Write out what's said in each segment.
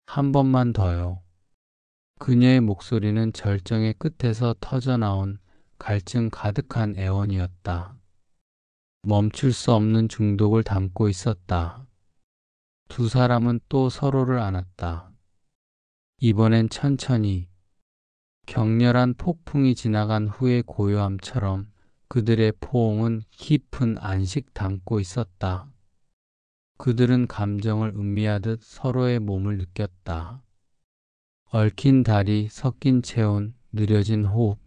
한 번만 더요. 그녀의 목소리는 절정의 끝에서 터져나온 갈증 가득한 애원이었다. 멈출 수 없는 중독을 담고 있었다. 두 사람은 또 서로를 안았다. 이번엔 천천히, 격렬한 폭풍이 지나간 후의 고요함처럼 그들의 포옹은 깊은 안식 담고 있었다. 그들은 감정을 음미하듯 서로의 몸을 느꼈다. 얽힌 다리, 섞인 체온, 느려진 호흡.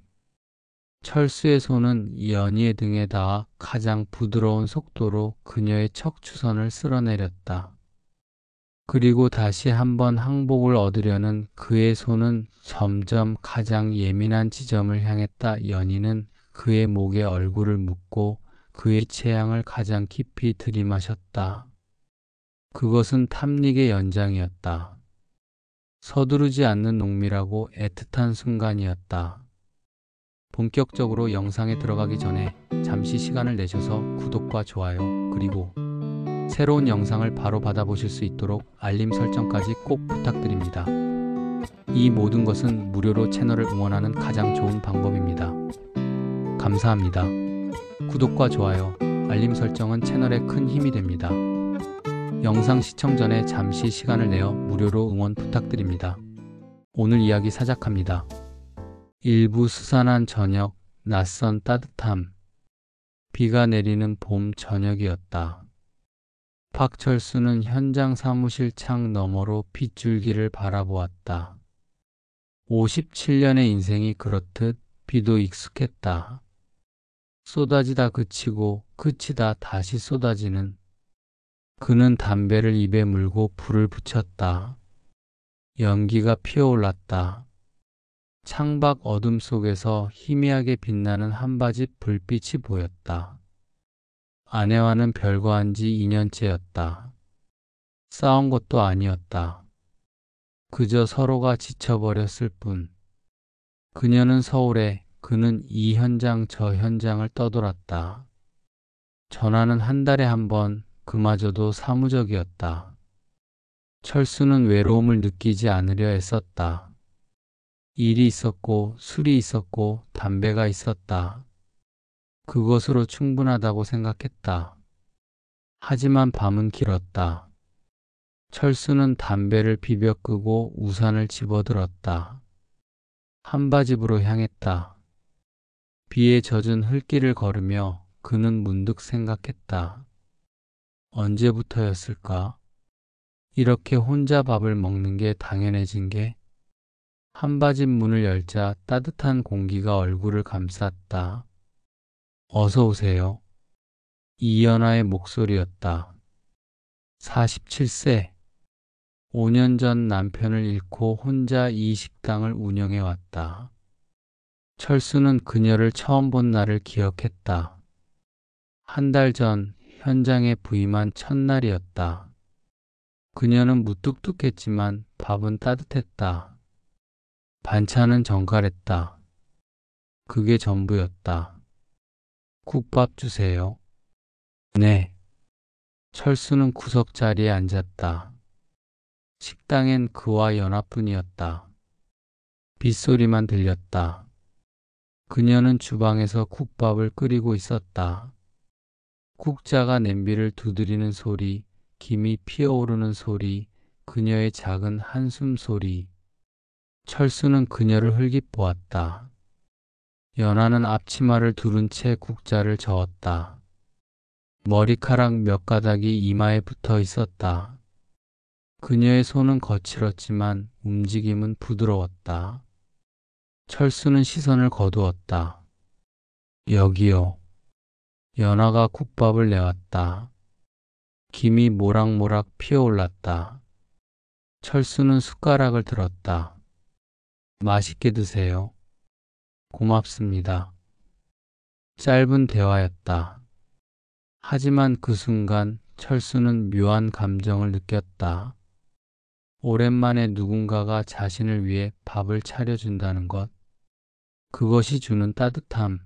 철수의 손은 연희의 등에 닿아 가장 부드러운 속도로 그녀의 척추선을 쓸어내렸다. 그리고 다시 한번 항복을 얻으려는 그의 손은 점점 가장 예민한 지점을 향했다. 연희는 그의 목에 얼굴을 묻고 그의 체향을 가장 깊이 들이마셨다. 그것은 탐닉의 연장이었다. 서두르지 않는 농밀하고 애틋한 순간이었다. 본격적으로 영상에 들어가기 전에 잠시 시간을 내셔서 구독과 좋아요, 그리고 새로운 영상을 바로 받아보실 수 있도록 알림 설정까지 꼭 부탁드립니다. 이 모든 것은 무료로 채널을 응원하는 가장 좋은 방법입니다. 감사합니다. 구독과 좋아요, 알림 설정은 채널에 큰 힘이 됩니다. 영상 시청 전에 잠시 시간을 내어 무료로 응원 부탁드립니다. 오늘 이야기 시작합니다. 일부 스산한 저녁, 낯선 따뜻함. 비가 내리는 봄 저녁이었다. 박철수는 현장 사무실 창 너머로 빗줄기를 바라보았다. 57년의 인생이 그렇듯 비도 익숙했다. 쏟아지다 그치고 그치다 다시 쏟아지는. 그는 담배를 입에 물고 불을 붙였다. 연기가 피어올랐다. 창밖 어둠 속에서 희미하게 빛나는 한 바집 불빛이 보였다. 아내와는 별거한 지 2년째였다. 싸운 것도 아니었다. 그저 서로가 지쳐버렸을 뿐. 그녀는 서울에, 그는 이 현장 저 현장을 떠돌았다. 전화는 한 달에 한 번, 그마저도 사무적이었다. 철수는 외로움을 느끼지 않으려 애썼다. 일이 있었고, 술이 있었고, 담배가 있었다. 그것으로 충분하다고 생각했다. 하지만 밤은 길었다. 철수는 담배를 비벼 끄고 우산을 집어들었다. 한바집으로 향했다. 비에 젖은 흙길을 걸으며 그는 문득 생각했다. 언제부터였을까? 이렇게 혼자 밥을 먹는 게 당연해진 게. 한바집 문을 열자 따뜻한 공기가 얼굴을 감쌌다. 어서 오세요. 이연아의 목소리였다. 47세. 5년 전 남편을 잃고 혼자 이 식당을 운영해 왔다. 철수는 그녀를 처음 본 날을 기억했다. 한 달 전 현장에 부임한 첫날이었다. 그녀는 무뚝뚝했지만 밥은 따뜻했다. 반찬은 정갈했다. 그게 전부였다. 국밥 주세요. 네. 철수는 구석 자리에 앉았다. 식당엔 그와 연하뿐이었다. 빗소리만 들렸다. 그녀는 주방에서 국밥을 끓이고 있었다. 국자가 냄비를 두드리는 소리, 김이 피어오르는 소리, 그녀의 작은 한숨 소리. 철수는 그녀를 흘깃보았다. 연하는 앞치마를 두른 채 국자를 저었다. 머리카락 몇 가닥이 이마에 붙어 있었다. 그녀의 손은 거칠었지만 움직임은 부드러웠다. 철수는 시선을 거두었다. 여기요. 연하가 국밥을 내왔다. 김이 모락모락 피어올랐다. 철수는 숟가락을 들었다. 맛있게 드세요. 고맙습니다. 짧은 대화였다. 하지만 그 순간 철수는 묘한 감정을 느꼈다. 오랜만에 누군가가 자신을 위해 밥을 차려준다는 것. 그것이 주는 따뜻함.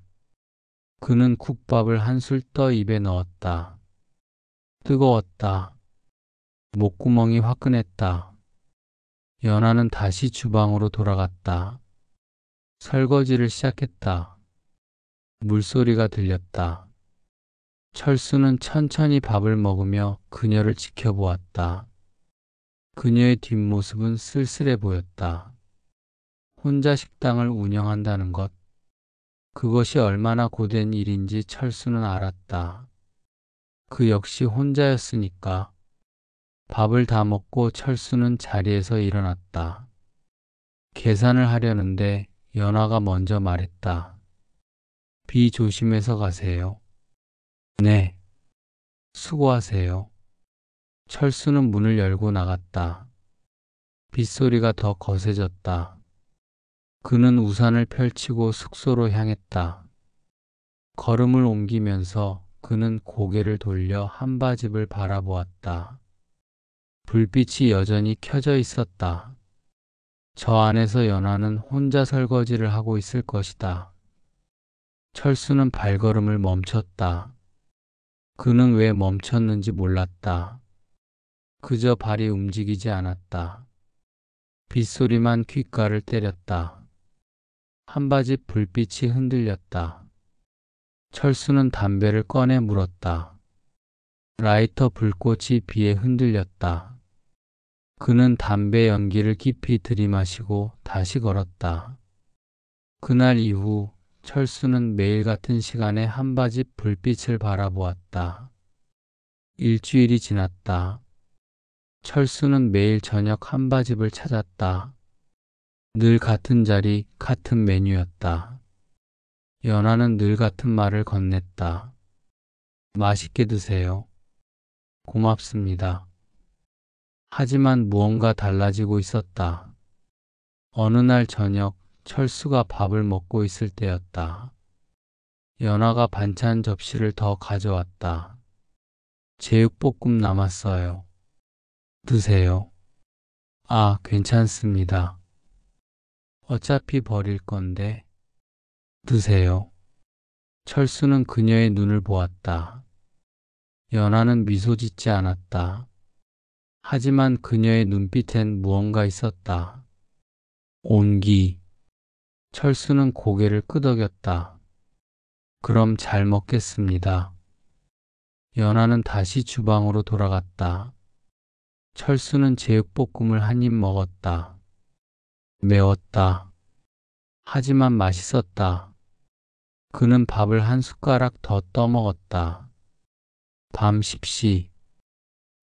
그는 국밥을 한술 떠 입에 넣었다. 뜨거웠다. 목구멍이 화끈했다. 연하는 다시 주방으로 돌아갔다. 설거지를 시작했다. 물소리가 들렸다. 철수는 천천히 밥을 먹으며 그녀를 지켜보았다. 그녀의 뒷모습은 쓸쓸해 보였다. 혼자 식당을 운영한다는 것, 그것이 얼마나 고된 일인지 철수는 알았다. 그 역시 혼자였으니까. 밥을 다 먹고 철수는 자리에서 일어났다. 계산을 하려는데 연화가 먼저 말했다. 비 조심해서 가세요. 네. 수고하세요. 철수는 문을 열고 나갔다. 빗소리가 더 거세졌다. 그는 우산을 펼치고 숙소로 향했다. 걸음을 옮기면서 그는 고개를 돌려 한바집을 바라보았다. 불빛이 여전히 켜져 있었다. 저 안에서 연화는 혼자 설거지를 하고 있을 것이다. 철수는 발걸음을 멈췄다. 그는 왜 멈췄는지 몰랐다. 그저 발이 움직이지 않았다. 빗소리만 귓가를 때렸다. 한바집 불빛이 흔들렸다. 철수는 담배를 꺼내 물었다. 라이터 불꽃이 비에 흔들렸다. 그는 담배 연기를 깊이 들이마시고 다시 걸었다. 그날 이후 철수는 매일 같은 시간에 한바집 불빛을 바라보았다. 일주일이 지났다. 철수는 매일 저녁 한바집을 찾았다. 늘 같은 자리, 같은 메뉴였다. 연하는 늘 같은 말을 건넸다. 맛있게 드세요. 고맙습니다. 하지만 무언가 달라지고 있었다. 어느 날 저녁 철수가 밥을 먹고 있을 때였다. 연하가 반찬 접시를 더 가져왔다. 제육볶음 남았어요. 드세요. 아, 괜찮습니다. 어차피 버릴 건데. 드세요. 철수는 그녀의 눈을 보았다. 연하는 미소 짓지 않았다. 하지만 그녀의 눈빛엔 무언가 있었다. 온기. 철수는 고개를 끄덕였다. 그럼 잘 먹겠습니다. 연하는 다시 주방으로 돌아갔다. 철수는 제육볶음을 한 입 먹었다. 매웠다. 하지만 맛있었다. 그는 밥을 한 숟가락 더 떠먹었다. 밤 10시.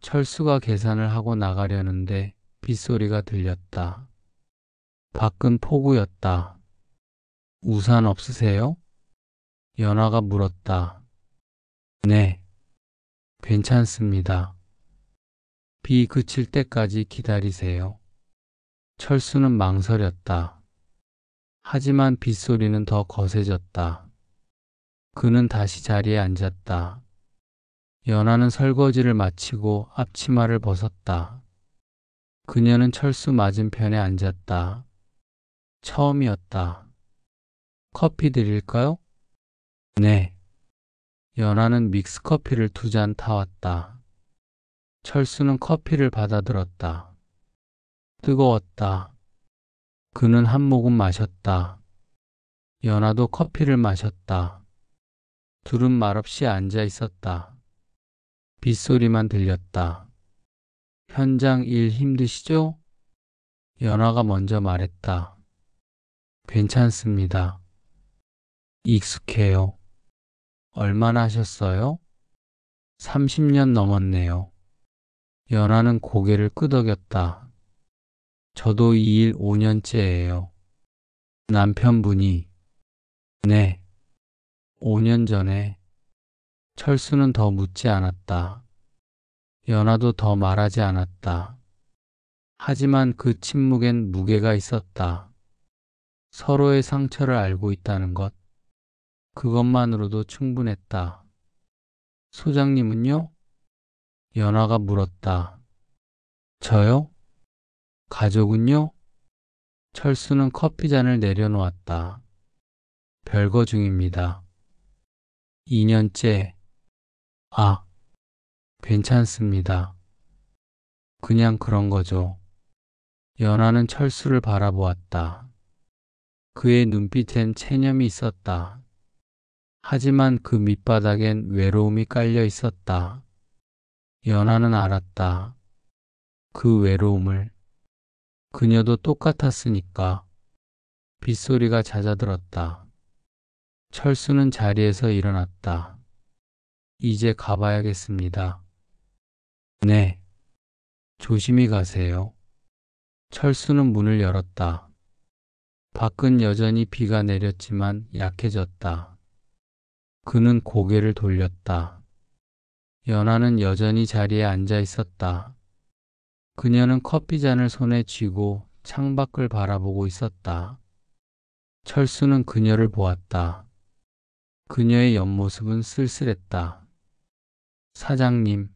철수가 계산을 하고 나가려는데 빗소리가 들렸다. 밖은 폭우였다. 우산 없으세요? 연하가 물었다. 네, 괜찮습니다. 비 그칠 때까지 기다리세요. 철수는 망설였다. 하지만 빗소리는 더 거세졌다. 그는 다시 자리에 앉았다. 연하는 설거지를 마치고 앞치마를 벗었다. 그녀는 철수 맞은편에 앉았다. 처음이었다. 커피 드릴까요? 네. 연하는 믹스커피를 2잔 타왔다. 철수는 커피를 받아들었다. 뜨거웠다. 그는 한 모금 마셨다. 연하도 커피를 마셨다. 둘은 말없이 앉아 있었다. 빗소리만 들렸다. 현장 일 힘드시죠? 연하가 먼저 말했다. 괜찮습니다. 익숙해요. 얼마나 하셨어요? 30년 넘었네요. 연하는 고개를 끄덕였다. 저도 이 일 5년째예요. 남편분이. 네. 5년 전에. 철수는 더 묻지 않았다. 연하도 더 말하지 않았다. 하지만 그 침묵엔 무게가 있었다. 서로의 상처를 알고 있다는 것. 그것만으로도 충분했다. 소장님은요? 연하가 물었다. 저요? 가족은요? 철수는 커피잔을 내려놓았다. 별거 중입니다. 2년째. 아, 괜찮습니다. 그냥 그런 거죠. 연하는 철수를 바라보았다. 그의 눈빛엔 체념이 있었다. 하지만 그 밑바닥엔 외로움이 깔려 있었다. 연하는 알았다. 그 외로움을. 그녀도 똑같았으니까. 빗소리가 잦아들었다. 철수는 자리에서 일어났다. 이제 가봐야겠습니다. 네. 조심히 가세요. 철수는 문을 열었다. 밖은 여전히 비가 내렸지만 약해졌다. 그는 고개를 돌렸다. 연하는 여전히 자리에 앉아 있었다. 그녀는 커피잔을 손에 쥐고 창밖을 바라보고 있었다. 철수는 그녀를 보았다. 그녀의 옆모습은 쓸쓸했다. 사장님.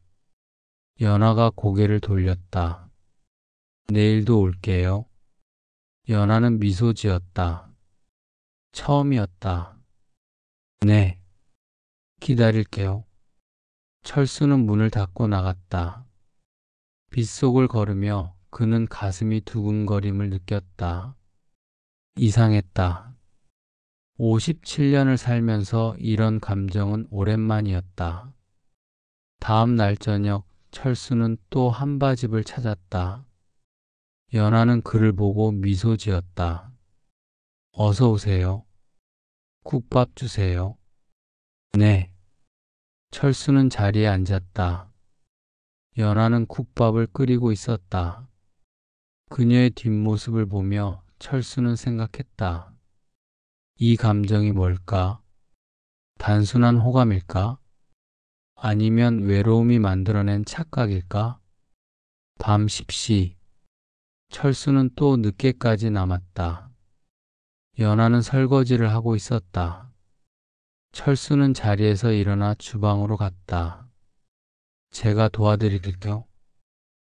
연하가 고개를 돌렸다. 내일도 올게요. 연하는 미소 지었다. 처음이었다. 네. 기다릴게요. 철수는 문을 닫고 나갔다. 빗속을 걸으며 그는 가슴이 두근거림을 느꼈다. 이상했다. 57년을 살면서 이런 감정은 오랜만이었다. 다음 날 저녁 철수는 또 한바집을 찾았다. 연하는 그를 보고 미소 지었다. 어서 오세요. 국밥 주세요. 네. 철수는 자리에 앉았다. 연하는 국밥을 끓이고 있었다. 그녀의 뒷모습을 보며 철수는 생각했다. 이 감정이 뭘까? 단순한 호감일까? 아니면 외로움이 만들어낸 착각일까? 밤 10시. 철수는 또 늦게까지 남았다. 연하는 설거지를 하고 있었다. 철수는 자리에서 일어나 주방으로 갔다. 제가 도와드릴게요.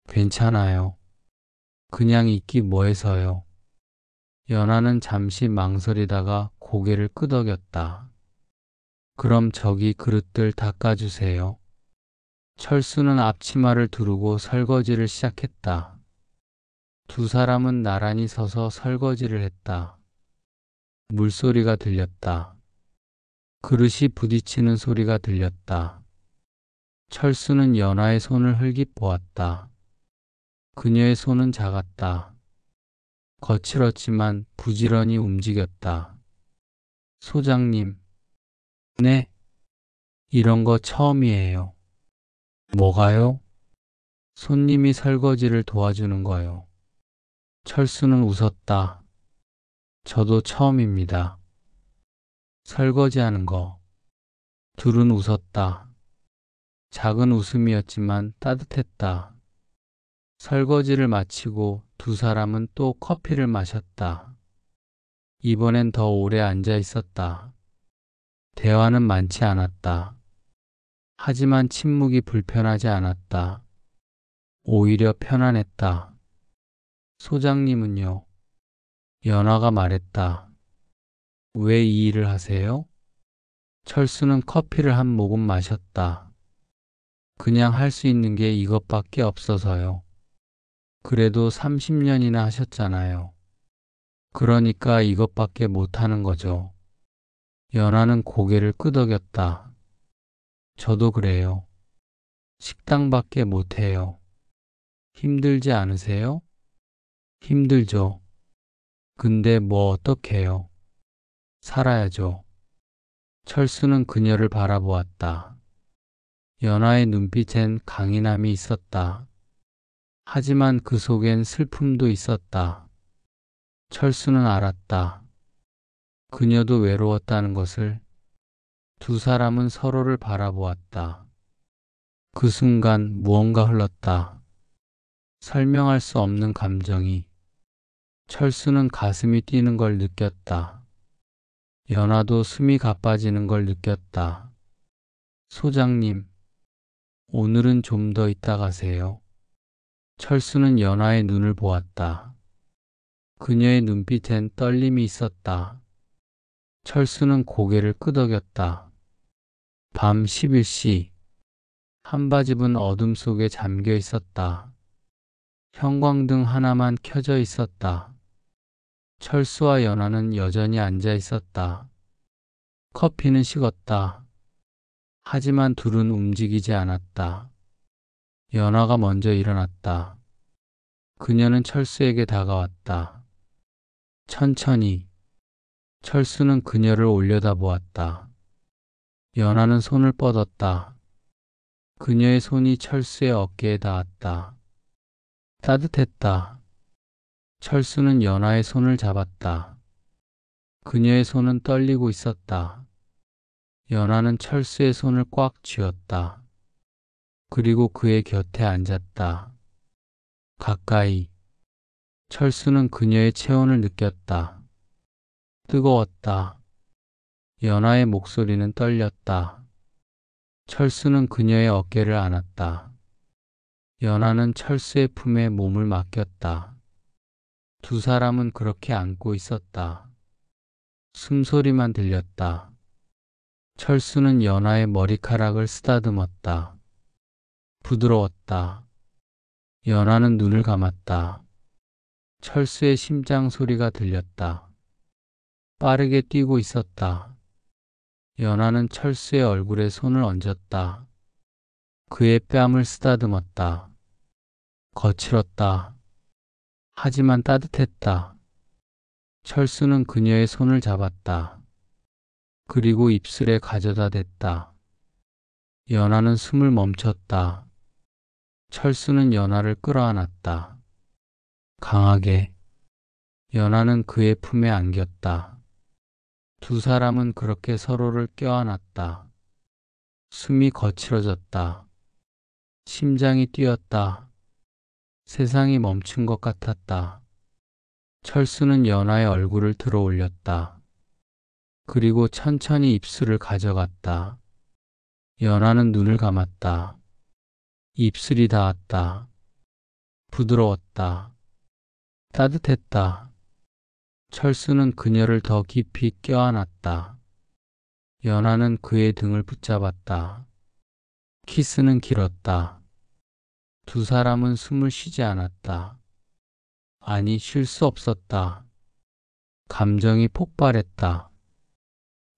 괜찮아요. 그냥 있기 뭐해서요. 연하는 잠시 망설이다가 고개를 끄덕였다. 그럼 저기 그릇들 닦아주세요. 철수는 앞치마를 두르고 설거지를 시작했다. 두 사람은 나란히 서서 설거지를 했다. 물소리가 들렸다. 그릇이 부딪히는 소리가 들렸다. 철수는 연하의 손을 흘깃 보았다. 그녀의 손은 작았다. 거칠었지만 부지런히 움직였다. 소장님. 네. 이런 거 처음이에요. 뭐가요? 손님이 설거지를 도와주는 거요. 철수는 웃었다. 저도 처음입니다. 설거지하는 거. 둘은 웃었다. 작은 웃음이었지만 따뜻했다. 설거지를 마치고 두 사람은 또 커피를 마셨다. 이번엔 더 오래 앉아 있었다. 대화는 많지 않았다. 하지만 침묵이 불편하지 않았다. 오히려 편안했다. 소장님은요? 연하가 말했다. 왜 이 일을 하세요? 철수는 커피를 한 모금 마셨다. 그냥 할 수 있는 게 이것밖에 없어서요. 그래도 30년이나 하셨잖아요. 그러니까 이것밖에 못하는 거죠. 연하는 고개를 끄덕였다. 저도 그래요. 식당밖에 못해요. 힘들지 않으세요? 힘들죠. 근데 뭐 어떡해요. 살아야죠. 철수는 그녀를 바라보았다. 연하의 눈빛엔 강인함이 있었다. 하지만 그 속엔 슬픔도 있었다. 철수는 알았다. 그녀도 외로웠다는 것을. 두 사람은 서로를 바라보았다. 그 순간 무언가 흘렀다. 설명할 수 없는 감정이. 철수는 가슴이 뛰는 걸 느꼈다. 연하도 숨이 가빠지는 걸 느꼈다. 소장님, 오늘은 좀 더 있다 가세요. 철수는 연하의 눈을 보았다. 그녀의 눈빛엔 떨림이 있었다. 철수는 고개를 끄덕였다. 밤 11시. 한바집은 어둠 속에 잠겨 있었다. 형광등 하나만 켜져 있었다. 철수와 연화는 여전히 앉아 있었다. 커피는 식었다. 하지만 둘은 움직이지 않았다. 연화가 먼저 일어났다. 그녀는 철수에게 다가왔다. 천천히. 철수는 그녀를 올려다보았다. 연화는 손을 뻗었다. 그녀의 손이 철수의 어깨에 닿았다. 따뜻했다. 철수는 연화의 손을 잡았다. 그녀의 손은 떨리고 있었다. 연화는 철수의 손을 꽉 쥐었다. 그리고 그의 곁에 앉았다. 가까이. 철수는 그녀의 체온을 느꼈다. 뜨거웠다. 연화의 목소리는 떨렸다. 철수는 그녀의 어깨를 안았다. 연화는 철수의 품에 몸을 맡겼다. 두 사람은 그렇게 안고 있었다. 숨소리만 들렸다. 철수는 연화의 머리카락을 쓰다듬었다. 부드러웠다. 연화는 눈을 감았다. 철수의 심장 소리가 들렸다. 빠르게 뛰고 있었다. 연화는 철수의 얼굴에 손을 얹었다. 그의 뺨을 쓰다듬었다. 거칠었다. 하지만 따뜻했다. 철수는 그녀의 손을 잡았다. 그리고 입술에 가져다 댔다. 연화는 숨을 멈췄다. 철수는 연화를 끌어안았다. 강하게. 연화는 그의 품에 안겼다. 두 사람은 그렇게 서로를 껴안았다. 숨이 거칠어졌다. 심장이 뛰었다. 세상이 멈춘 것 같았다. 철수는 연화의 얼굴을 들어 올렸다. 그리고 천천히 입술을 가져갔다. 연화는 눈을 감았다. 입술이 닿았다. 부드러웠다. 따뜻했다. 철수는 그녀를 더 깊이 껴안았다. 연화는 그의 등을 붙잡았다. 키스는 길었다. 두 사람은 숨을 쉬지 않았다. 아니, 쉴 수 없었다. 감정이 폭발했다.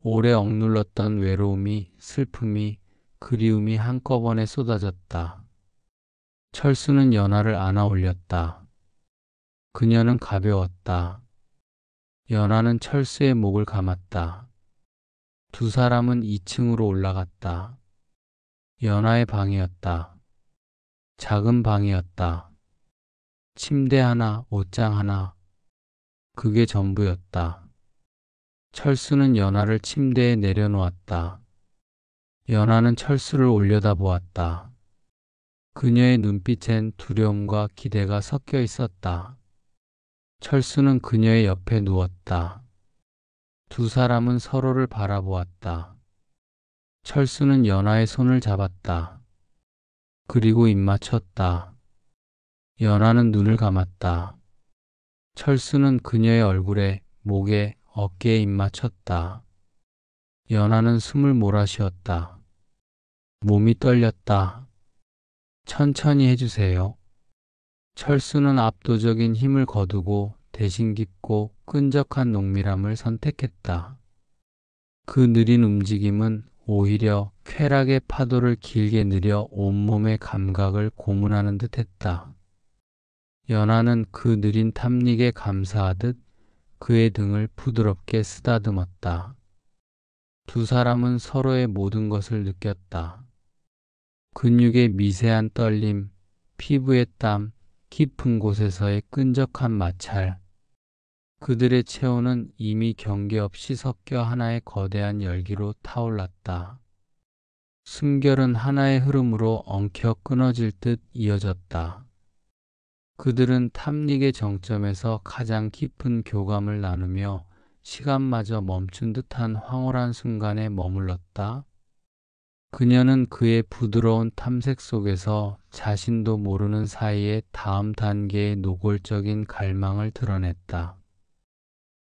오래 억눌렀던 외로움이, 슬픔이, 그리움이 한꺼번에 쏟아졌다. 철수는 연화를 안아 올렸다. 그녀는 가벼웠다. 연화는 철수의 목을 감았다. 두 사람은 2층으로 올라갔다. 연화의 방이었다. 작은 방이었다. 침대 하나, 옷장 하나. 그게 전부였다. 철수는 연화를 침대에 내려놓았다. 연화는 철수를 올려다보았다. 그녀의 눈빛엔 두려움과 기대가 섞여 있었다. 철수는 그녀의 옆에 누웠다. 두 사람은 서로를 바라보았다. 철수는 연화의 손을 잡았다. 그리고 입 맞췄다. 연화는 눈을 감았다. 철수는 그녀의 얼굴에, 목에, 어깨에 입 맞췄다. 연화는 숨을 몰아쉬었다. 몸이 떨렸다. 천천히 해주세요. 철수는 압도적인 힘을 거두고 대신 깊고 끈적한 농밀함을 선택했다. 그 느린 움직임은 오히려 쾌락의 파도를 길게 느려 온몸의 감각을 고문하는 듯 했다. 연화는 그 느린 탐닉에 감사하듯 그의 등을 부드럽게 쓰다듬었다. 두 사람은 서로의 모든 것을 느꼈다. 근육의 미세한 떨림, 피부의 땀, 깊은 곳에서의 끈적한 마찰. 그들의 체온은 이미 경계 없이 섞여 하나의 거대한 열기로 타올랐다. 숨결은 하나의 흐름으로 엉켜 끊어질 듯 이어졌다. 그들은 탐닉의 정점에서 가장 깊은 교감을 나누며 시간마저 멈춘 듯한 황홀한 순간에 머물렀다. 그녀는 그의 부드러운 탐색 속에서 자신도 모르는 사이에 다음 단계의 노골적인 갈망을 드러냈다.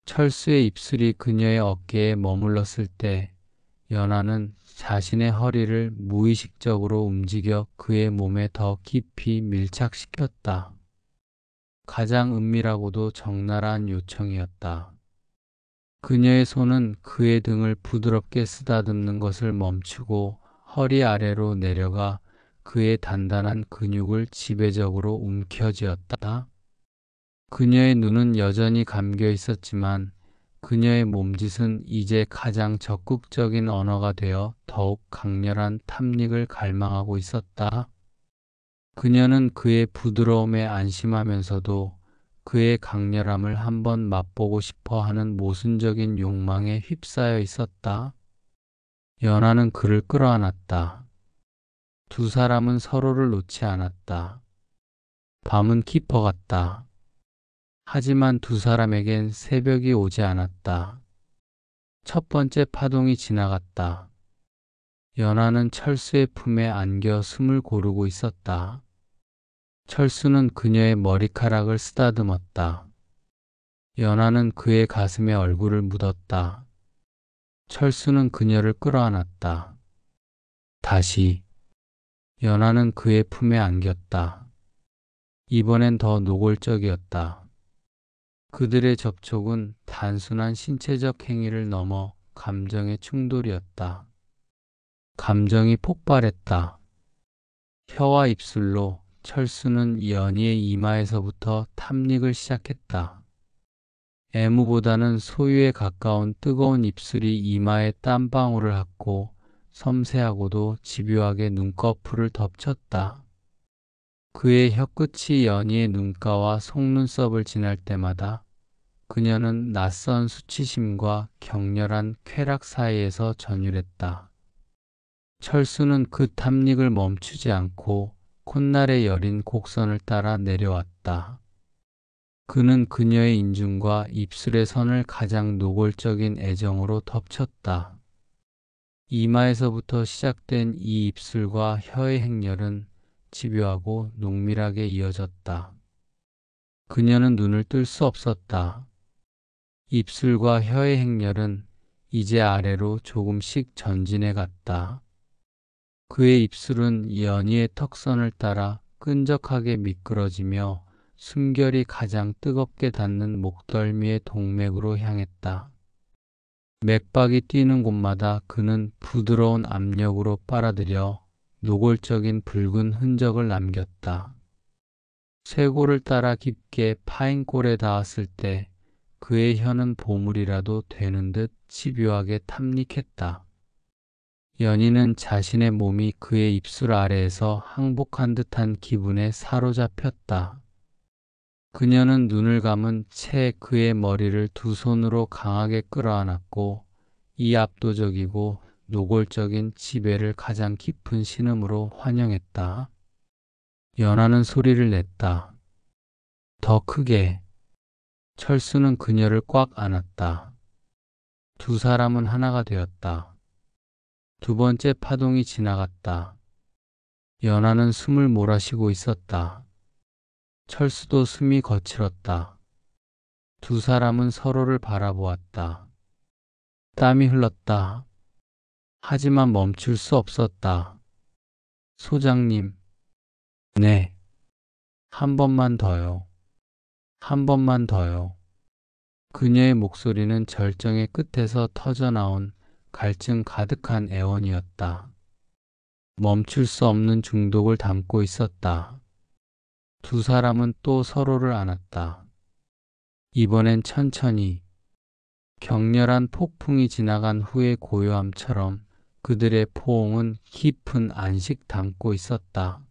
철수의 입술이 그녀의 어깨에 머물렀을 때 연화는 자신의 허리를 무의식적으로 움직여 그의 몸에 더 깊이 밀착시켰다. 가장 은밀하고도 적나라한 요청이었다. 그녀의 손은 그의 등을 부드럽게 쓰다듬는 것을 멈추고 허리 아래로 내려가 그의 단단한 근육을 지배적으로 움켜쥐었다. 그녀의 눈은 여전히 감겨 있었지만 그녀의 몸짓은 이제 가장 적극적인 언어가 되어 더욱 강렬한 탐닉을 갈망하고 있었다. 그녀는 그의 부드러움에 안심하면서도 그의 강렬함을 한번 맛보고 싶어 하는 모순적인 욕망에 휩싸여 있었다. 연하는 그를 끌어안았다. 두 사람은 서로를 놓지 않았다. 밤은 깊어갔다. 하지만 두 사람에겐 새벽이 오지 않았다. 첫 번째 파동이 지나갔다. 연하는 철수의 품에 안겨 숨을 고르고 있었다. 철수는 그녀의 머리카락을 쓰다듬었다. 연하는 그의 가슴에 얼굴을 묻었다. 철수는 그녀를 끌어안았다. 다시 연하는 그의 품에 안겼다. 이번엔 더 노골적이었다. 그들의 접촉은 단순한 신체적 행위를 넘어 감정의 충돌이었다. 감정이 폭발했다. 혀와 입술로 철수는 연희의 이마에서부터 탐닉을 시작했다. 애무보다는 소유에 가까운 뜨거운 입술이 이마에 땀방울을 핥고 섬세하고도 집요하게 눈꺼풀을 덮쳤다. 그의 혀끝이 연희의 눈가와 속눈썹을 지날 때마다 그녀는 낯선 수치심과 격렬한 쾌락 사이에서 전율했다. 철수는 그 탐닉을 멈추지 않고 콧날의 여린 곡선을 따라 내려왔다. 그는 그녀의 인중과 입술의 선을 가장 노골적인 애정으로 덮쳤다. 이마에서부터 시작된 이 입술과 혀의 행렬은 집요하고 농밀하게 이어졌다. 그녀는 눈을 뜰 수 없었다. 입술과 혀의 행렬은 이제 아래로 조금씩 전진해 갔다. 그의 입술은 연희의 턱선을 따라 끈적하게 미끄러지며 숨결이 가장 뜨겁게 닿는 목덜미의 동맥으로 향했다. 맥박이 뛰는 곳마다 그는 부드러운 압력으로 빨아들여 노골적인 붉은 흔적을 남겼다. 쇄골을 따라 깊게 파인 꼴에 닿았을 때 그의 혀는 보물이라도 되는 듯 집요하게 탐닉했다. 연희는 자신의 몸이 그의 입술 아래에서 항복한 듯한 기분에 사로잡혔다. 그녀는 눈을 감은 채 그의 머리를 두 손으로 강하게 끌어안았고 이 압도적이고 노골적인 지배를 가장 깊은 신음으로 환영했다. 연하는 소리를 냈다. 더 크게. 철수는 그녀를 꽉 안았다. 두 사람은 하나가 되었다. 두 번째 파동이 지나갔다. 연하는 숨을 몰아쉬고 있었다. 철수도 숨이 거칠었다. 두 사람은 서로를 바라보았다. 땀이 흘렀다. 하지만 멈출 수 없었다. 소장님. 네. 한 번만 더요. 한 번만 더요. 그녀의 목소리는 절정의 끝에서 터져나온 갈증 가득한 애원이었다. 멈출 수 없는 중독을 담고 있었다. 두 사람은 또 서로를 안았다. 이번엔 천천히, 격렬한 폭풍이 지나간 후의 고요함처럼 그들의 포옹은 깊은 안식 담고 있었다.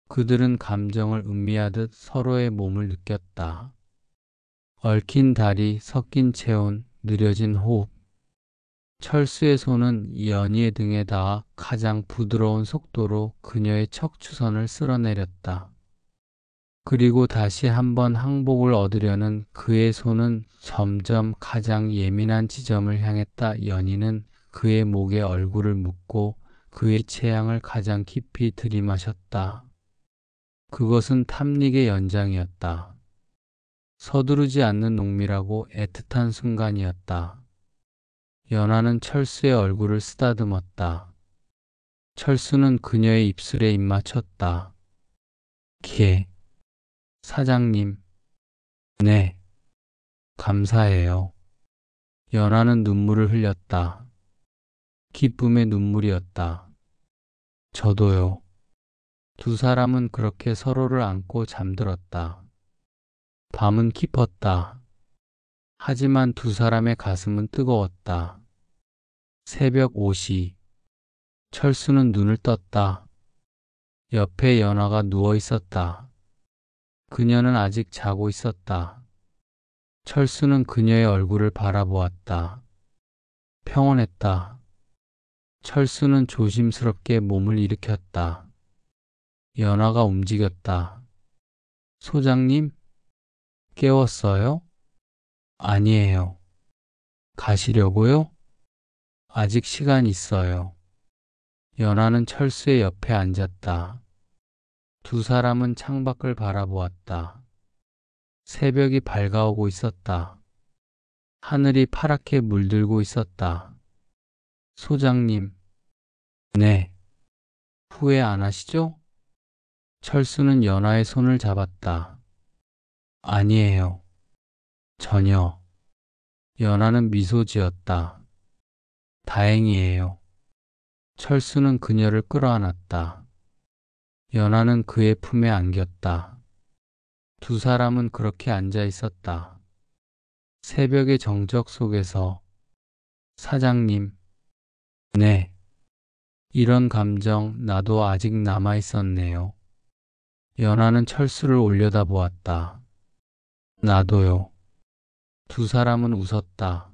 그들은 감정을 음미하듯 서로의 몸을 느꼈다. 얽힌 다리, 섞인 체온, 느려진 호흡. 철수의 손은 연희의 등에 닿아 가장 부드러운 속도로 그녀의 척추선을 쓸어내렸다. 그리고 다시 한번 항복을 얻으려는 그의 손은 점점 가장 예민한 지점을 향했다. 연희는 그의 목에 얼굴을 묻고 그의 체향을 가장 깊이 들이마셨다. 그것은 탐닉의 연장이었다. 서두르지 않는 농밀하고 애틋한 순간이었다. 연하는 철수의 얼굴을 쓰다듬었다. 철수는 그녀의 입술에 입맞췄다. 개. 사장님, 네, 감사해요. 연하는 눈물을 흘렸다. 기쁨의 눈물이었다. 저도요. 두 사람은 그렇게 서로를 안고 잠들었다. 밤은 깊었다. 하지만 두 사람의 가슴은 뜨거웠다. 새벽 5시. 철수는 눈을 떴다. 옆에 연화가 누워 있었다. 그녀는 아직 자고 있었다. 철수는 그녀의 얼굴을 바라보았다. 평온했다. 철수는 조심스럽게 몸을 일으켰다. 연화가 움직였다. 소장님, 깨웠어요? 아니에요. 가시려고요? 아직 시간 있어요. 연화는 철수의 옆에 앉았다. 두 사람은 창밖을 바라보았다. 새벽이 밝아오고 있었다. 하늘이 파랗게 물들고 있었다. 소장님, 네. 후회 안 하시죠? 철수는 연화의 손을 잡았다. 아니에요. 전혀. 연화는 미소 지었다. 다행이에요. 철수는 그녀를 끌어안았다. 연화는 그의 품에 안겼다. 두 사람은 그렇게 앉아 있었다. 새벽의 정적 속에서 사장님, 네. 이런 감정 나도 아직 남아 있었네요. 연하는 철수를 올려다보았다. 나도요. 두 사람은 웃었다.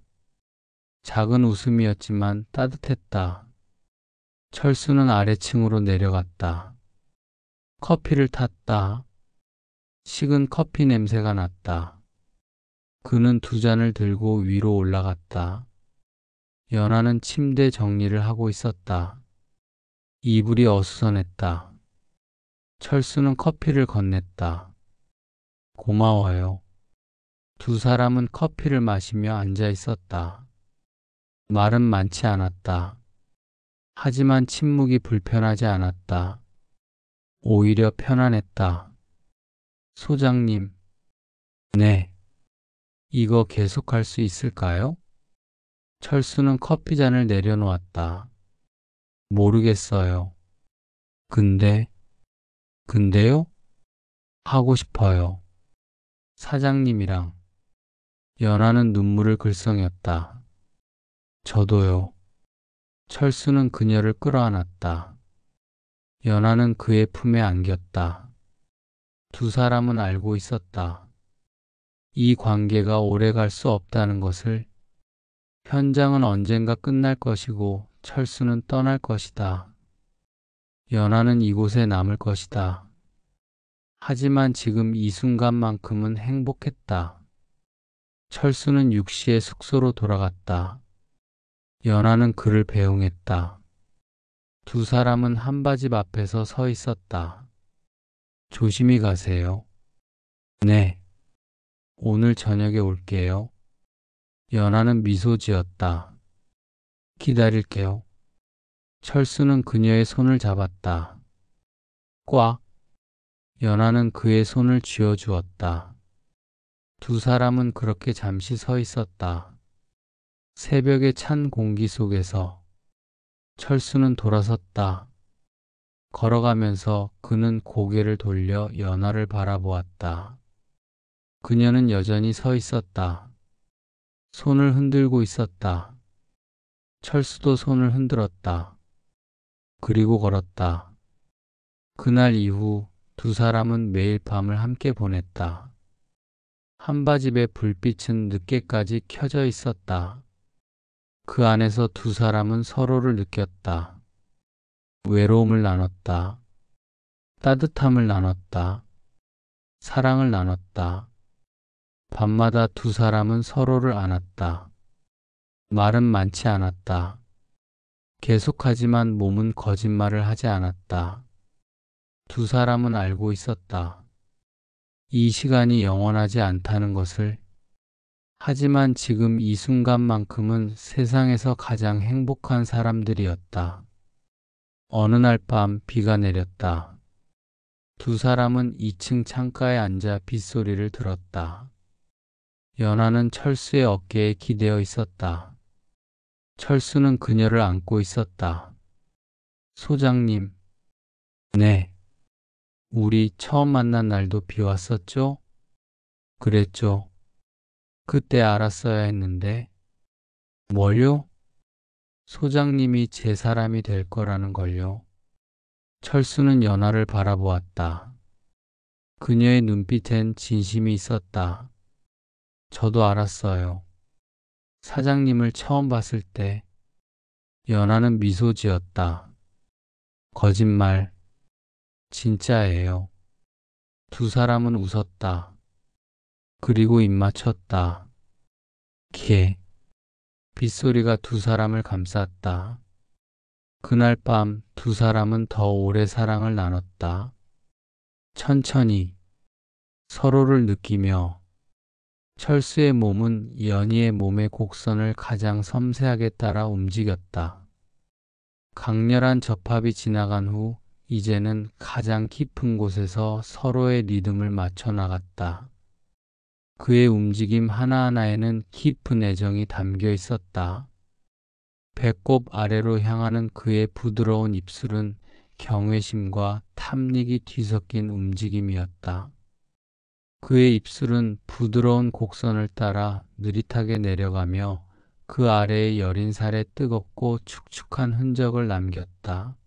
작은 웃음이었지만 따뜻했다. 철수는 아래층으로 내려갔다. 커피를 탔다. 식은 커피 냄새가 났다. 그는 두 잔을 들고 위로 올라갔다. 연하는 침대 정리를 하고 있었다. 이불이 어수선했다. 철수는 커피를 건넸다. 고마워요. 두 사람은 커피를 마시며 앉아 있었다. 말은 많지 않았다. 하지만 침묵이 불편하지 않았다. 오히려 편안했다. 소장님, 네. 이거 계속할 수 있을까요? 철수는 커피잔을 내려놓았다. 모르겠어요. 근데요? 하고 싶어요. 사장님이랑. 연하는 눈물을 글썽였다. 저도요. 철수는 그녀를 끌어안았다. 연하는 그의 품에 안겼다. 두 사람은 알고 있었다. 이 관계가 오래 갈 수 없다는 것을. 현장은 언젠가 끝날 것이고 철수는 떠날 것이다. 연하는 이곳에 남을 것이다. 하지만 지금 이 순간만큼은 행복했다. 철수는 육시의 숙소로 돌아갔다. 연하는 그를 배웅했다. 두 사람은 한바집 앞에서 서 있었다. 조심히 가세요. 네. 오늘 저녁에 올게요. 연하는 미소 지었다. 기다릴게요. 철수는 그녀의 손을 잡았다. 꽉. 연하는 그의 손을 쥐어주었다. 두 사람은 그렇게 잠시 서 있었다. 새벽의 찬 공기 속에서 철수는 돌아섰다. 걸어가면서 그는 고개를 돌려 연하를 바라보았다. 그녀는 여전히 서 있었다. 손을 흔들고 있었다. 철수도 손을 흔들었다. 그리고 걸었다. 그날 이후 두 사람은 매일 밤을 함께 보냈다. 한바집의 불빛은 늦게까지 켜져 있었다. 그 안에서 두 사람은 서로를 느꼈다. 외로움을 나눴다. 따뜻함을 나눴다. 사랑을 나눴다. 밤마다 두 사람은 서로를 안았다. 말은 많지 않았다. 계속하지만 몸은 거짓말을 하지 않았다. 두 사람은 알고 있었다. 이 시간이 영원하지 않다는 것을. 하지만 지금 이 순간만큼은 세상에서 가장 행복한 사람들이었다. 어느 날 밤 비가 내렸다. 두 사람은 2층 창가에 앉아 빗소리를 들었다. 연하는 철수의 어깨에 기대어 있었다. 철수는 그녀를 안고 있었다. 소장님. 네. 우리 처음 만난 날도 비 왔었죠? 그랬죠. 그때 알았어야 했는데. 뭘요? 소장님이 제 사람이 될 거라는 걸요. 철수는 연하를 바라보았다. 그녀의 눈빛엔 진심이 있었다. 저도 알았어요. 사장님을 처음 봤을 때. 연하는 미소 지었다. 거짓말. 진짜예요. 두 사람은 웃었다. 그리고 입 맞췄다. 개. 빗소리가 두 사람을 감쌌다. 그날 밤 두 사람은 더 오래 사랑을 나눴다. 천천히 서로를 느끼며 철수의 몸은 연희의 몸의 곡선을 가장 섬세하게 따라 움직였다. 강렬한 접합이 지나간 후 이제는 가장 깊은 곳에서 서로의 리듬을 맞춰 나갔다. 그의 움직임 하나하나에는 깊은 애정이 담겨 있었다. 배꼽 아래로 향하는 그의 부드러운 입술은 경외심과 탐닉이 뒤섞인 움직임이었다. 그의 입술은 부드러운 곡선을 따라 느릿하게 내려가며 그 아래의 여린 살에 뜨겁고 축축한 흔적을 남겼다.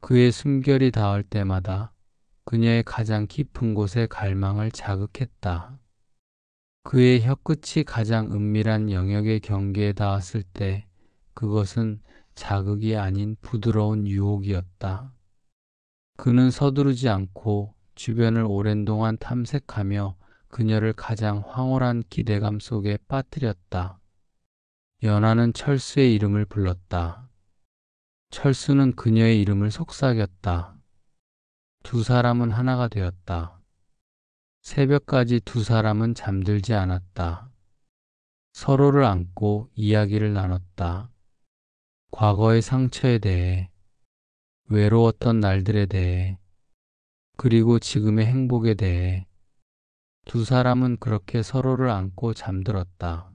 그의 숨결이 닿을 때마다 그녀의 가장 깊은 곳의 갈망을 자극했다. 그의 혀끝이 가장 은밀한 영역의 경계에 닿았을 때 그것은 자극이 아닌 부드러운 유혹이었다. 그는 서두르지 않고 주변을 오랜 동안 탐색하며 그녀를 가장 황홀한 기대감 속에 빠뜨렸다. 연하는 철수의 이름을 불렀다. 철수는 그녀의 이름을 속삭였다. 두 사람은 하나가 되었다. 새벽까지 두 사람은 잠들지 않았다. 서로를 안고 이야기를 나눴다. 과거의 상처에 대해, 외로웠던 날들에 대해, 그리고 지금의 행복에 대해 두 사람은 그렇게 서로를 안고 잠들었다.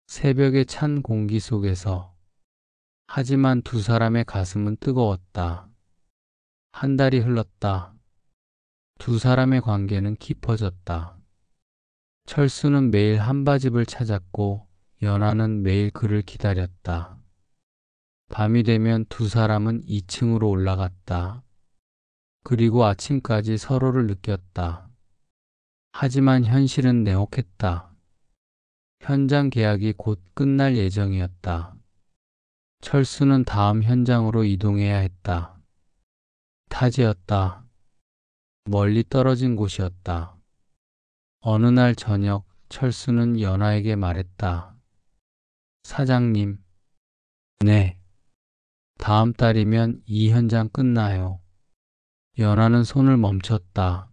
새벽의 찬 공기 속에서. 하지만 두 사람의 가슴은 뜨거웠다. 한 달이 흘렀다. 두 사람의 관계는 깊어졌다. 철수는 매일 한바집을 찾았고 연하는 매일 그를 기다렸다. 밤이 되면 두 사람은 2층으로 올라갔다. 그리고 아침까지 서로를 느꼈다. 하지만 현실은 냉혹했다. 현장 계약이 곧 끝날 예정이었다. 철수는 다음 현장으로 이동해야 했다. 타지였다. 멀리 떨어진 곳이었다. 어느 날 저녁 철수는 연하에게 말했다. 사장님. 네. 다음 달이면 이 현장 끝나요. 연하는 손을 멈췄다.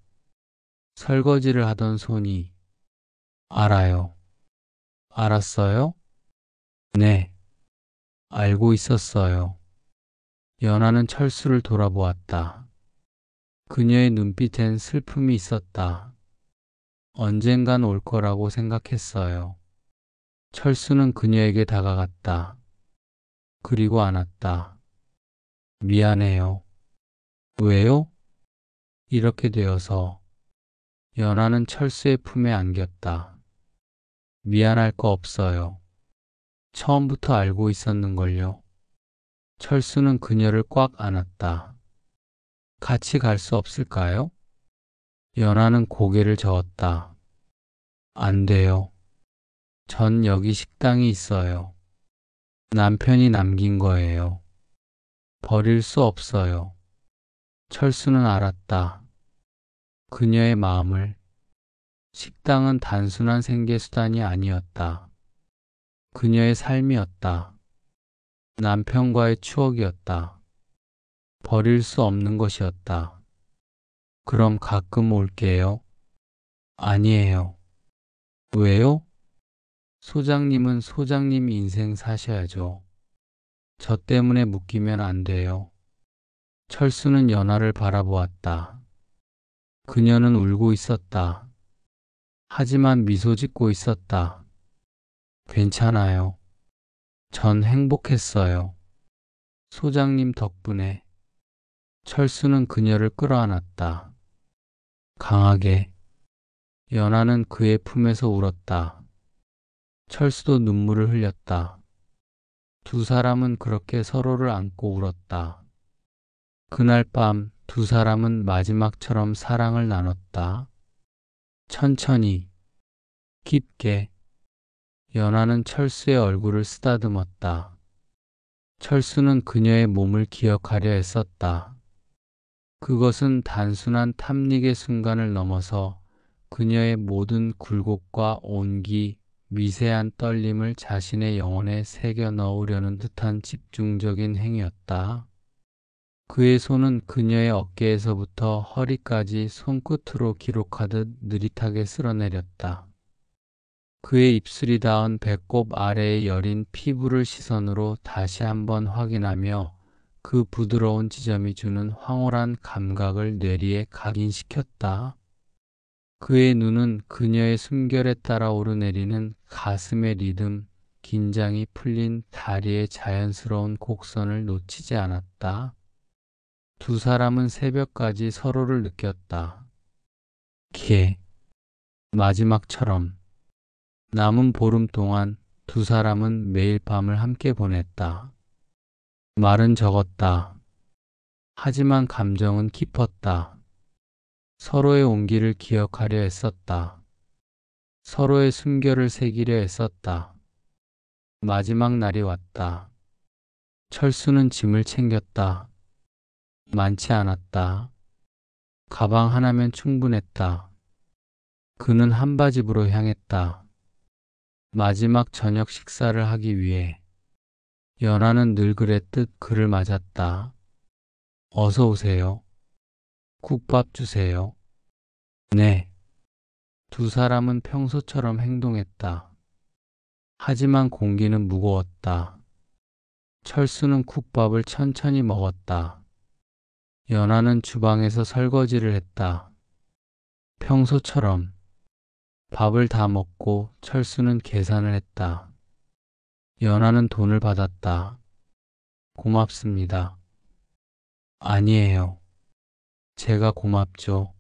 설거지를 하던 손이. 알아요. 알았어요? 네. 알고 있었어요. 연하는 철수를 돌아보았다. 그녀의 눈빛엔 슬픔이 있었다. 언젠간 올 거라고 생각했어요. 철수는 그녀에게 다가갔다. 그리고 안았다. 미안해요. 왜요? 이렇게 되어서. 연하는 철수의 품에 안겼다. 미안할 거 없어요. 처음부터 알고 있었는걸요. 철수는 그녀를 꽉 안았다. 같이 갈 수 없을까요? 연하는 고개를 저었다. 안 돼요. 전 여기 식당이 있어요. 남편이 남긴 거예요. 버릴 수 없어요. 철수는 알았다. 그녀의 마음을. 식당은 단순한 생계수단이 아니었다. 그녀의 삶이었다. 남편과의 추억이었다. 버릴 수 없는 것이었다. 그럼 가끔 올게요. 아니에요. 왜요? 소장님은 소장님 인생 사셔야죠. 저 때문에 묶이면 안 돼요. 철수는 연하를 바라보았다. 그녀는 울고 있었다. 하지만 미소 짓고 있었다. 괜찮아요. 전 행복했어요. 소장님 덕분에. 철수는 그녀를 끌어안았다. 강하게. 연하는 그의 품에서 울었다. 철수도 눈물을 흘렸다. 두 사람은 그렇게 서로를 안고 울었다. 그날 밤 두 사람은 마지막처럼 사랑을 나눴다. 천천히, 깊게. 연하는 철수의 얼굴을 쓰다듬었다. 철수는 그녀의 몸을 기억하려 애썼다. 그것은 단순한 탐닉의 순간을 넘어서 그녀의 모든 굴곡과 온기, 미세한 떨림을 자신의 영혼에 새겨 넣으려는 듯한 집중적인 행위였다. 그의 손은 그녀의 어깨에서부터 허리까지 손끝으로 기록하듯 느릿하게 쓸어내렸다. 그의 입술이 닿은 배꼽 아래의 여린 피부를 시선으로 다시 한번 확인하며 그 부드러운 지점이 주는 황홀한 감각을 뇌리에 각인시켰다. 그의 눈은 그녀의 숨결에 따라 오르내리는 가슴의 리듬, 긴장이 풀린 다리의 자연스러운 곡선을 놓치지 않았다. 두 사람은 새벽까지 서로를 느꼈다. 마지막처럼. 남은 보름 동안 두 사람은 매일 밤을 함께 보냈다. 말은 적었다. 하지만 감정은 깊었다. 서로의 온기를 기억하려 애썼다. 서로의 숨결을 새기려 애썼다. 마지막 날이 왔다. 철수는 짐을 챙겼다. 많지 않았다. 가방 하나면 충분했다. 그는 한바집으로 향했다. 마지막 저녁 식사를 하기 위해. 연하는 늘 그랬듯 그를 맞았다. 어서 오세요. 국밥 주세요. 네. 두 사람은 평소처럼 행동했다. 하지만 공기는 무거웠다. 철수는 국밥을 천천히 먹었다. 연하는 주방에서 설거지를 했다. 평소처럼. 밥을 다 먹고 철수는 계산을 했다. 연하는 돈을 받았다. 고맙습니다. 아니에요. 제가 고맙죠.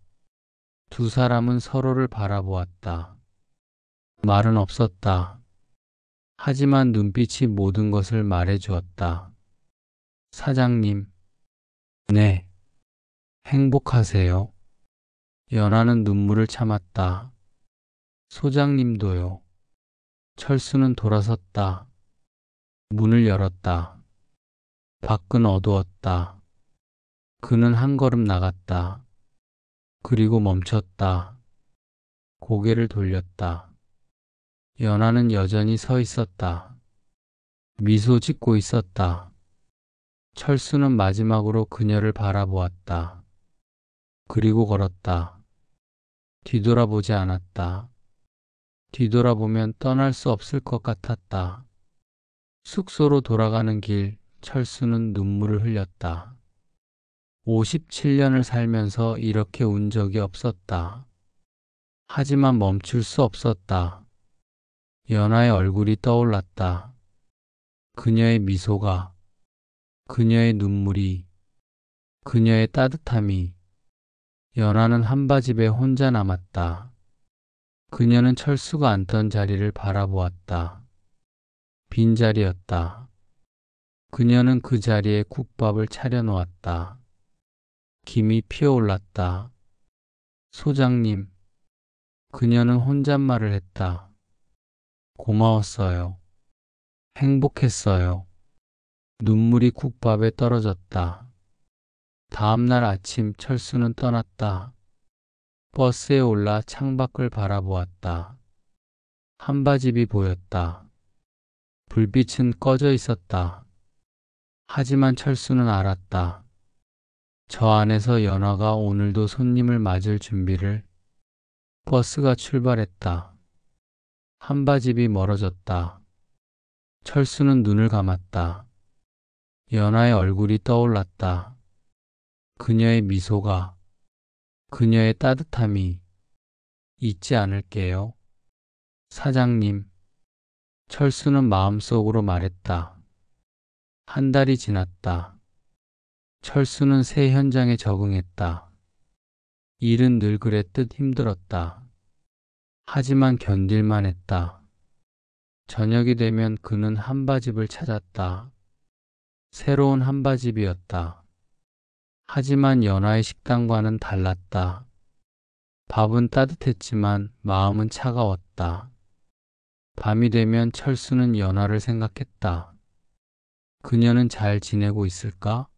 두 사람은 서로를 바라보았다. 말은 없었다. 하지만 눈빛이 모든 것을 말해주었다. 사장님. 네. 행복하세요. 연하는 눈물을 참았다. 소장님도요. 철수는 돌아섰다. 문을 열었다. 밖은 어두웠다. 그는 한 걸음 나갔다. 그리고 멈췄다. 고개를 돌렸다. 연하는 여전히 서 있었다. 미소 짓고 있었다. 철수는 마지막으로 그녀를 바라보았다. 그리고 걸었다. 뒤돌아보지 않았다. 뒤돌아보면 떠날 수 없을 것 같았다. 숙소로 돌아가는 길, 철수는 눈물을 흘렸다. 57년을 살면서 이렇게 운 적이 없었다. 하지만 멈출 수 없었다. 연하의 얼굴이 떠올랐다. 그녀의 미소가, 그녀의 눈물이, 그녀의 따뜻함이. 연하는 한바집에 혼자 남았다. 그녀는 철수가 앉던 자리를 바라보았다. 빈자리였다. 그녀는 그 자리에 국밥을 차려놓았다. 김이 피어올랐다. 소장님. 그녀는 혼잣말을 했다. 고마웠어요. 행복했어요. 눈물이 국밥에 떨어졌다. 다음날 아침 철수는 떠났다. 버스에 올라 창밖을 바라보았다. 한바집이 보였다. 불빛은 꺼져 있었다. 하지만 철수는 알았다. 저 안에서 연화가 오늘도 손님을 맞을 준비를. 버스가 출발했다. 한바집이 멀어졌다. 철수는 눈을 감았다. 연하의 얼굴이 떠올랐다. 그녀의 미소가, 그녀의 따뜻함이 잊지 않을게요. 사장님, 철수는 마음속으로 말했다. 한 달이 지났다. 철수는 새 현장에 적응했다. 일은 늘 그랬듯 힘들었다. 하지만 견딜만 했다. 저녁이 되면 그는 한바집을 찾았다. 새로운 한바집이었다. 하지만 연하의 식당과는 달랐다. 밥은 따뜻했지만 마음은 차가웠다. 밤이 되면 철수는 연하를 생각했다. 그녀는 잘 지내고 있을까?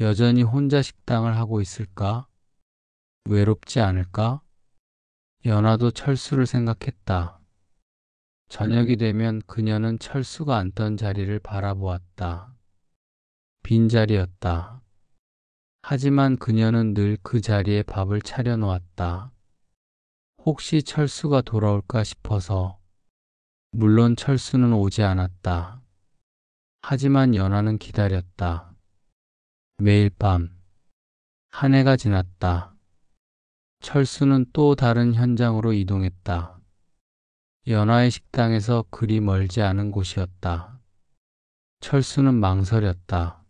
여전히 혼자 식당을 하고 있을까? 외롭지 않을까? 연하도 철수를 생각했다. 저녁이 되면 그녀는 철수가 앉던 자리를 바라보았다. 빈자리였다. 하지만 그녀는 늘 그 자리에 밥을 차려놓았다. 혹시 철수가 돌아올까 싶어서. 물론 철수는 오지 않았다. 하지만 연하는 기다렸다. 매일 밤. 한 해가 지났다. 철수는 또 다른 현장으로 이동했다. 연하의 식당에서 그리 멀지 않은 곳이었다. 철수는 망설였다.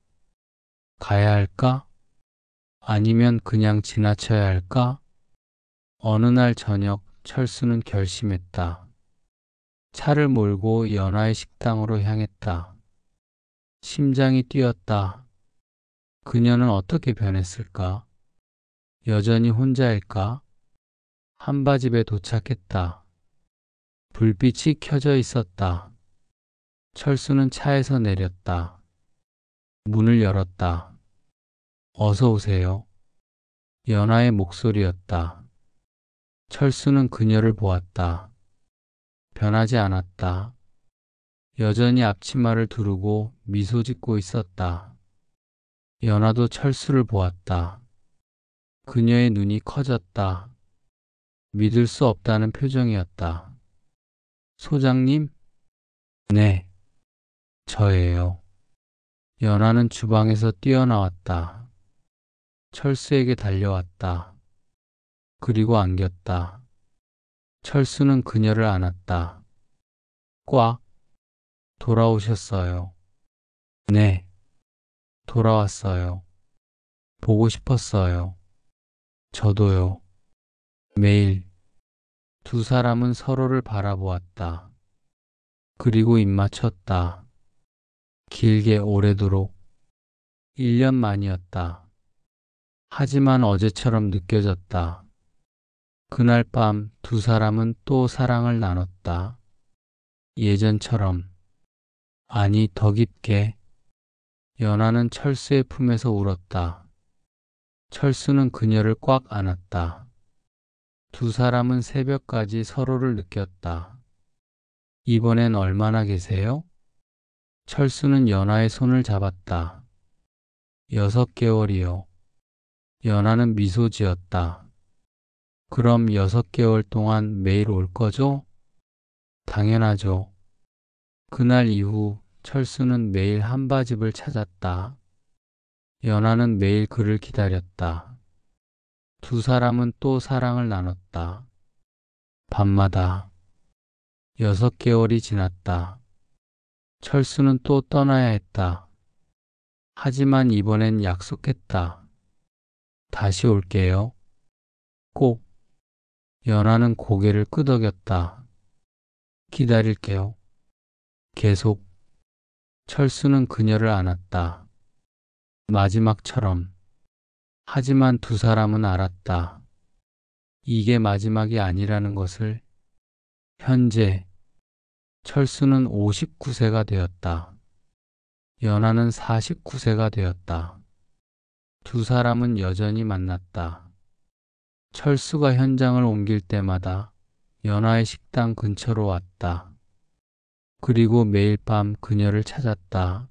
가야 할까? 아니면 그냥 지나쳐야 할까? 어느 날 저녁 철수는 결심했다. 차를 몰고 연하의 식당으로 향했다. 심장이 뛰었다. 그녀는 어떻게 변했을까? 여전히 혼자일까? 한바집에 도착했다. 불빛이 켜져 있었다. 철수는 차에서 내렸다. 문을 열었다. 어서 오세요. 연하의 목소리였다. 철수는 그녀를 보았다. 변하지 않았다. 여전히 앞치마를 두르고 미소 짓고 있었다. 연하도 철수를 보았다. 그녀의 눈이 커졌다. 믿을 수 없다는 표정이었다. 소장님? 네, 저예요. 연하는 주방에서 뛰어나왔다. 철수에게 달려왔다. 그리고 안겼다. 철수는 그녀를 안았다. 꽉. 돌아오셨어요. 네, 돌아왔어요. 보고 싶었어요. 저도요. 매일. 두 사람은 서로를 바라보았다. 그리고 입 맞췄다. 길게 오래도록. 1년 만이었다. 하지만 어제처럼 느껴졌다. 그날 밤 두 사람은 또 사랑을 나눴다. 예전처럼. 아니, 더 깊게. 연하는 철수의 품에서 울었다. 철수는 그녀를 꽉 안았다. 두 사람은 새벽까지 서로를 느꼈다. 이번엔 얼마나 계세요? 철수는 연하의 손을 잡았다. 6개월이요. 연하는 미소 지었다. 그럼 6개월 동안 매일 올 거죠? 당연하죠. 그날 이후 철수는 매일 한바집을 찾았다. 연하는 매일 그를 기다렸다. 두 사람은 또 사랑을 나눴다. 밤마다. 6개월이 지났다. 철수는 또 떠나야 했다. 하지만 이번엔 약속했다. 다시 올게요. 꼭. 연하는 고개를 끄덕였다. 기다릴게요. 계속. 철수는 그녀를 안았다. 마지막처럼. 하지만 두 사람은 알았다. 이게 마지막이 아니라는 것을. 현재. 철수는 59세가 되었다. 연하는 49세가 되었다. 두 사람은 여전히 만났다. 철수가 현장을 옮길 때마다 연하의 식당 근처로 왔다. 그리고 매일 밤 그녀를 찾았다.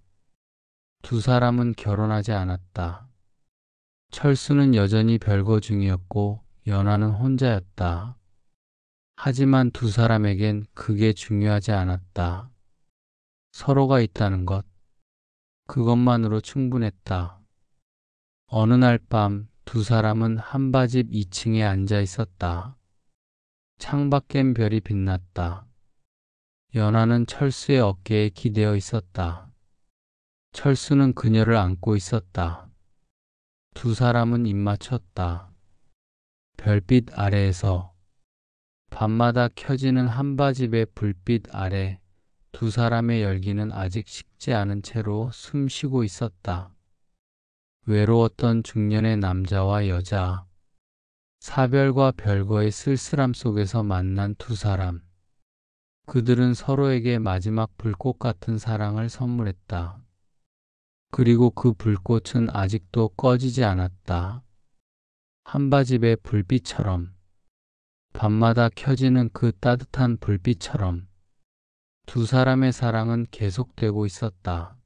두 사람은 결혼하지 않았다. 철수는 여전히 별거 중이었고 연하는 혼자였다. 하지만 두 사람에겐 그게 중요하지 않았다. 서로가 있다는 것, 그것만으로 충분했다. 어느 날 밤 두 사람은 한바집 2층에 앉아 있었다. 창밖엔 별이 빛났다. 연하는 철수의 어깨에 기대어 있었다. 철수는 그녀를 안고 있었다. 두 사람은 입 맞췄다. 별빛 아래에서 밤마다 켜지는 한바집의 불빛 아래 두 사람의 열기는 아직 식지 않은 채로 숨쉬고 있었다. 외로웠던 중년의 남자와 여자, 사별과 별거의 쓸쓸함 속에서 만난 두 사람. 그들은 서로에게 마지막 불꽃 같은 사랑을 선물했다. 그리고 그 불꽃은 아직도 꺼지지 않았다. 한바집의 불빛처럼, 밤마다 켜지는 그 따뜻한 불빛처럼 두 사람의 사랑은 계속되고 있었다.